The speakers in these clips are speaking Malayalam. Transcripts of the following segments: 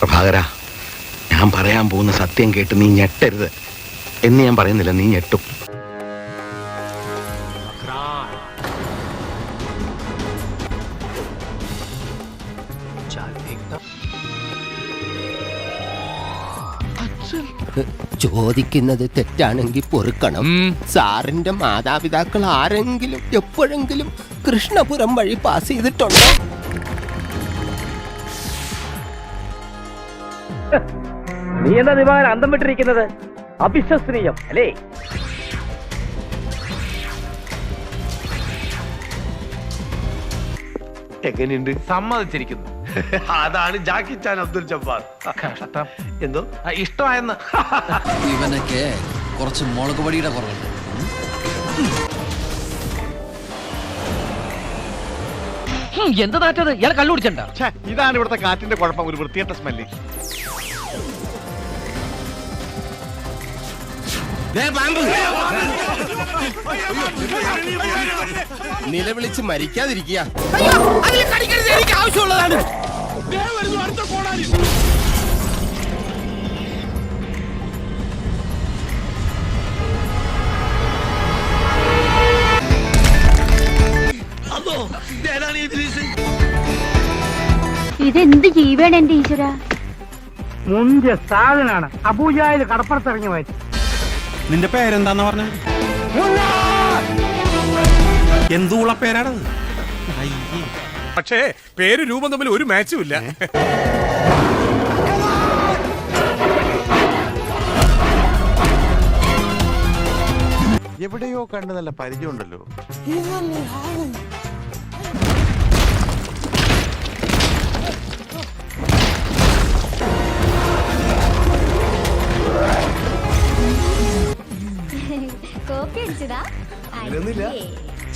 പ്രഭാകര, ഞാൻ പറയാൻ പോകുന്ന സത്യം കേട്ട് നീ ഞെട്ടരുത് എന്ന് ഞാൻ പറയുന്നില്ല, നീ ഞെട്ടും. ചോദിക്കുന്നത് തെറ്റാണെങ്കിൽ പൊറുക്കണം. സാറിന്റെ മാതാപിതാക്കൾ ആരെങ്കിലും എപ്പോഴെങ്കിലും കൃഷ്ണപുരം വഴി പാസ് ചെയ്തിട്ടുണ്ടോ? നീ എന്താ ദിവാകരൻ അന്തം വിട്ടിരിക്കുന്നത്? അവിശ്വസനീയം അല്ലേ? എങ്ങനെയുണ്ട്? സമ്മതിച്ചിരിക്കുന്നു. അതാണ് ജാക്കി ചാൻ അബ്ദുൽ ജബ്ബാർ. കഷ്ടം. എന്തോ ഇഷ്ടമായെന്ന്. ഇവനൊക്കെ കുറച്ച് മുളക് പൊടിയുടെ കുറവുണ്ട്. എന്താ നാറ്റത്? ഇയാൾ കള്ളുപിടിച്ചണ്ട. ഇതാണ് ഇവിടുത്തെ കാറ്റിന്റെ കുഴപ്പം, ഒരു വൃത്തികെട്ട സ്മെല്ല്. നിലവിളിച്ച് മരിക്കാതിരിക്കുക. ആവശ്യമുള്ളതാണ്. ഇതെന്ത് ജീവയാണ് എന്റെ ഈശ്വര? മുന്തിയ സാധനാണ്. അബൂജായിൽ കടപ്പുറത്തിറങ്ങി പോയത്. നിന്റെ പേരെന്താന്ന് പറഞ്ഞ? എന്തുള്ള പേരാണത്? പക്ഷേ പേര് രൂപം തമ്മിൽ ഒരു മാച്ചും ഇല്ല. എവിടെയോ കണ്ട് നല്ല പരിചയമുണ്ടല്ലോ.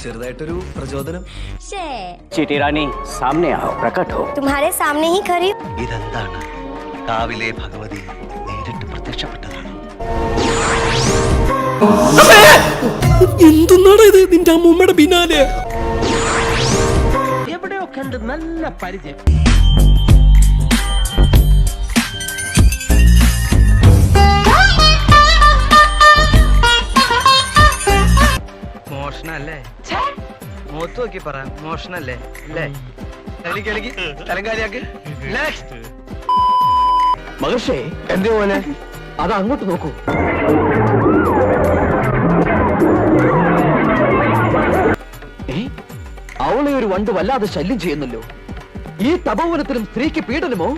ചെറുതായിട്ടൊരു പ്രചോദനം. चीटी रानी सामने आओ, प्रकट हो. तुम्हारे सामने ही खड़ी. ഇതെന്താണ്? കാവിലെ ഭഗവതി നേരിട്ട് പ്രത്യക്ഷപ്പെട്ടതാണ്. എന്തുന്നാണ് ഇത്? നിന്റെ അമ്മൂമ്മയുടെ പിന്നാലെ എവിടെയോ കണ്ട് നല്ല പരിചയം. മോഷണല്ലേ? മുഖത്ത് നോക്കി പറ, മോഷണല്ലേ? അല്ലേ? തലങ്കാലിയാക്ക്. മഹർഷേ, എന്തേ പോലെ അത് അങ്ങോട്ട് നോക്കൂ. അവളെ ഒരു വണ്ട് വല്ലാതെ ശല്യം ചെയ്യുന്നല്ലോ. ഈ തപോവനത്തിലും സ്ത്രീക്ക് പീഡനമോ?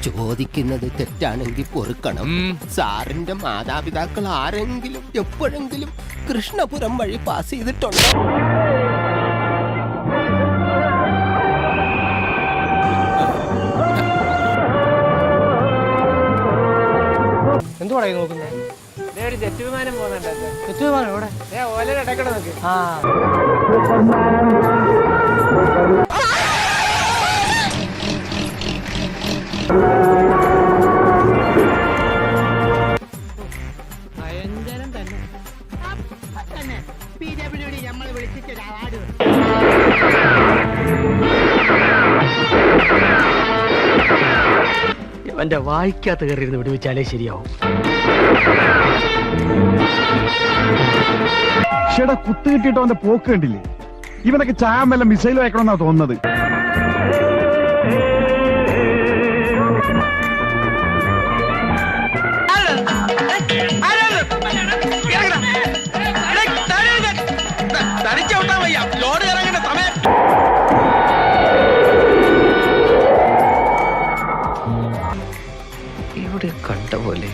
ചോദിക്കുന്നത് തെറ്റാണെങ്കിൽ പൊറുക്കണം. സാറിന്റെ മാതാപിതാക്കൾ ആരെങ്കിലും എപ്പോഴെങ്കിലും കൃഷ്ണപുരം വഴി പാസ് ചെയ്തിട്ടുണ്ടോ? എന്തുവാടാ നോക്കുന്നത്? ജെറ്റ് വിമാനം പോകുന്നുണ്ട്. ജെറ്റ് വിമാനം ഇവിടെ ഓലയുടെ ഇടയ്ക്കട നോക്കി. ഭയങ്കരം തന്നെ. അവന്റെ വായിക്കാത്ത കയറിയിരുന്ന് വിടുവിച്ചാലേ ശരിയാവും. ഷെടാ, കുത്തു കിട്ടിയിട്ടോ അവന്റെ പോക്ക് കണ്ടില്ലേ? ഇവനൊക്കെ ചായം വല്ല മിസൈൽ വയ്ക്കണമെന്നാ തോന്നുന്നത്. ഇവിടെ കണ്ട പോലെ.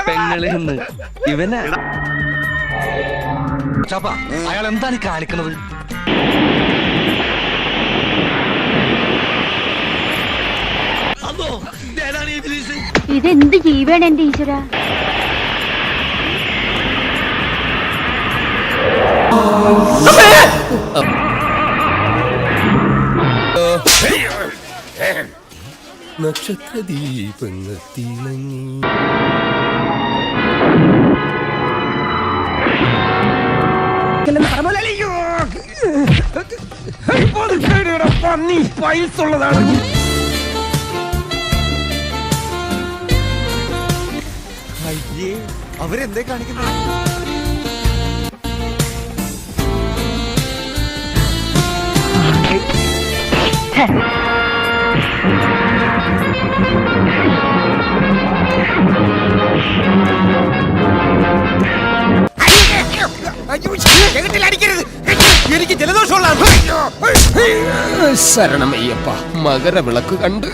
പെങ്ങളിൽ നിന്ന് ഇവനാ. അയാൾ എന്താണ് കാണിക്കുന്നത്? ഇതെന്ത് ജീവയാണ് എന്റെ ഈശ്വര? നക്ഷത്ര ദീപങ്ങൾ തിളങ്ങി. അവരെന്തേ കാണിക്കുന്നത്? എനിക്ക് ജലദോഷമുള്ള ശരണമയ്യപ്പ. മകരവിളക്ക് കണ്ട്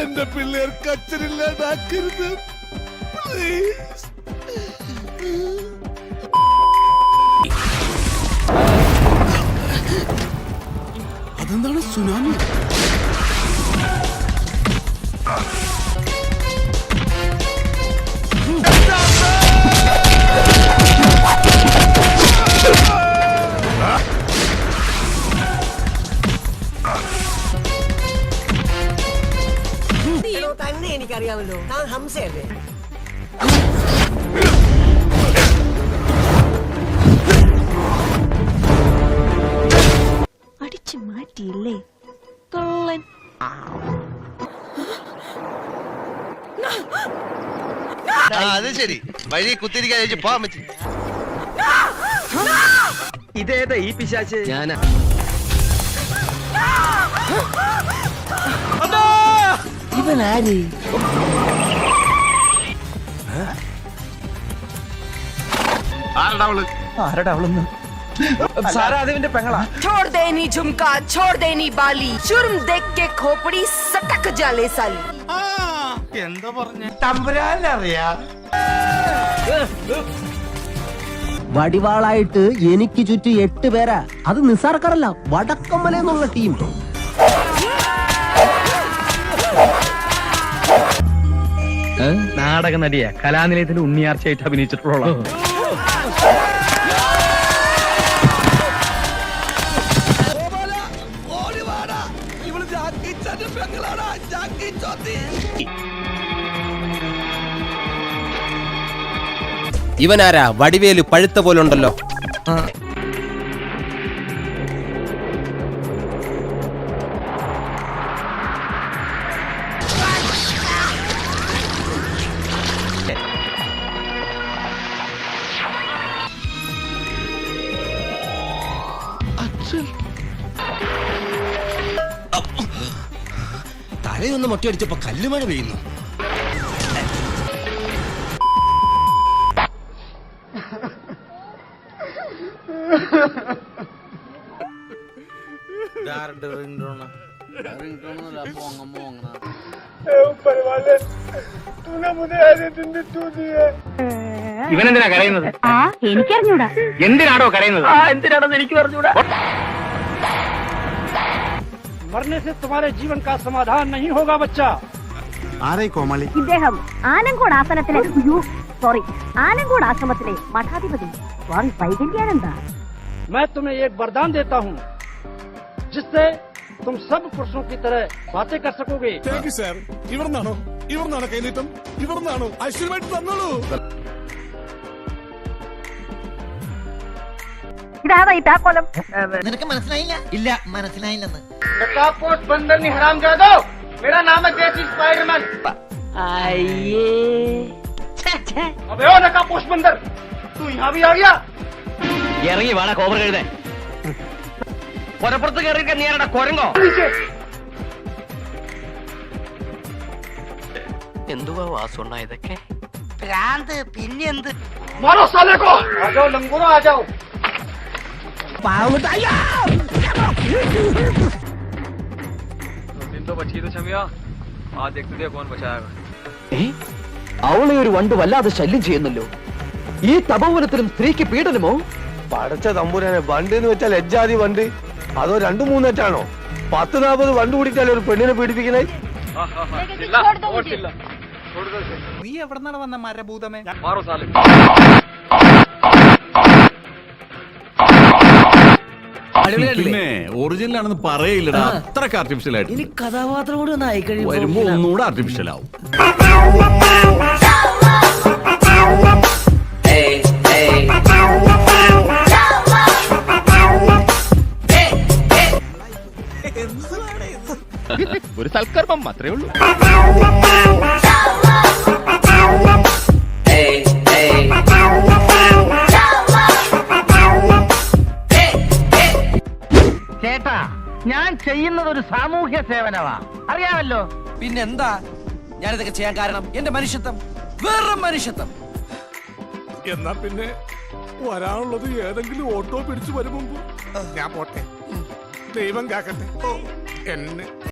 എന്റെ പിള്ളേർക്ക് അച്ഛനില്ലാതാക്കരുത്. അതെന്താണ് സുനാമി? തന്നെ എനിക്കറിയാമല്ലോ, താൻ ഹംസയല്ലേ? അടിച്ചു മാറ്റിയില്ലേ കള്ളൻ. അത് ശരി, വഴി കുത്തിരിക്കാൻ പോവാൻ പറ്റി. ഇതേതാ ഈ പിശാച്ച്? ഞാനാ. ഇവനാര്? ആരടാ അവളൊന്ന്? സാറാ അതിന്റെ പെങ്ങളാ. छोड़ देनी झुमका, छोड़ देनी बाली, जुर्म देख के खोपड़ी सटक जाले साली. എന്താ പറഞ്ഞ? വടിവാളായിട്ട് എനിക്ക് ചുറ്റും 8 പേരാ. അത് നിസ്സാർക്കാരല്ല, വടക്കമ്മല എന്നുള്ള ടീം. നാടക നടിയാ, കലാനിലയത്തിൽ ഉണ്ണിയാർച്ചയായിട്ട് അഭിനയിച്ചിട്ടുള്ള. ഇവനാരാ? വടിവേല് പഴുത്ത പോലുണ്ടല്ലോ. തലയൊന്ന് മൊട്ടയടിച്ചപ്പോ കല്ലുമഴ പെയ്യുന്നു. ഇവനെന്തിനാ കരയുന്നത്? എനിക്കറിഞ്ഞൂടാ. എന്തിനാണോ കരയുന്നത്? എന്തിനാണെന്ന് എനിക്ക് പറഞ്ഞൂടാ. മരണേ സേ തുമ്ഹാരേ ജീവൻ കാ സമാധാൻ നഹീ ഹോഗാ ബച്ചാ. ആരായി കോമാളി? ഇദ്ദേഹം ആലങ്കോട് ആസനത്തിലെ ആലങ്കോട് ആശ്രമത്തിലെ മഠാധിപതി സ്വാമി വൈകല്യാനന്ദ. मैं तुम्हें एक वरदान देता हूँ जिससे तुम सब पुरुषों की तरह बातें कर सकोगे. ഇവർന്നാണോ കൈനീട്ടം? ഇവർന്നാണോ? ഐശ്വര്യമായിട്ട് തന്നോളൂ. ഇതാവാ ഈ താക്കോലം. നിനക്ക് മനസ്സിലായില്ല? ഇല്ല, മനസ്സിലായില്ലെന്ന്. नकाबपोश बंदर नहीं हरामजादो, मेरा नाम है देसी स्पाइडरमैन. अबे ओ नकाबपोश बंदर, तू यहाँ भी आ गया? ഇറങ്ങി വേണ കോബർ കഴുതേ. പുറപ്പുറത്ത് കയറിയിട്ട് നീ ആരടാ കുരങ്ങോ? എന്തുവാ വാസുണ്ണ ഇതൊക്കെ? ഭ്രാന്ത് പിന്നെന്ത്? മാറോ സാലേക്കോ. ആജോ ലംഗൂറോ ആജോ. അവളെ ഒരു വണ്ട് വല്ലാതെ ശല്യം ചെയ്യുന്നല്ലോ. ഈ തപോവനത്തിലും സ്ത്രീക്ക് പീഡനമോ? പടച്ച തമ്പുരാനെ, വണ്ട് എന്ന് വെച്ചാൽ എജ്ജാതി വണ്ട്. അതോ 2-3 എറ്റാണോ? 10-40 വണ്ട് കൂടിയിട്ടല്ലേ ഒരു പെണ്ണിനെ പീഡിപ്പിക്കണേ? നീ എവിടെന്നാണ് വന്ന മരഭൂതമേ? പിന്നെ ഒറിജിനൽ ആണെന്ന് പറയില്ലടാ, അത്രക്ക് ആർട്ടിഫിഷ്യൽ ആയിട്ട്. ഇനി കഥാപാത്രം കൂടി ഒന്ന് ആയി വരുമ്പോ ഒന്നുകൂടെ ആർട്ടിഫിഷ്യൽ ആവും. ഒരു സൽക്കർമ്മം മാത്രമേ ഉള്ളൂ. ചേട്ടാ, ഞാൻ ചെയ്യുന്നത് ഒരു സാമൂഹ്യ സേവനമാ, അറിയാമല്ലോ. പിന്നെന്താ ഞാനിതൊക്കെ ചെയ്യാൻ കാരണം? എന്റെ മനുഷ്യത്വം, വെറും മനുഷ്യത്വം. എന്നാ പിന്നെ വരാനുള്ളത് ഏതെങ്കിലും ഓട്ടോ പിടിച്ചു വരും മുമ്പ് ഞാൻ പോട്ടെ. ദൈവം കാക്കട്ടെ എന്നെ.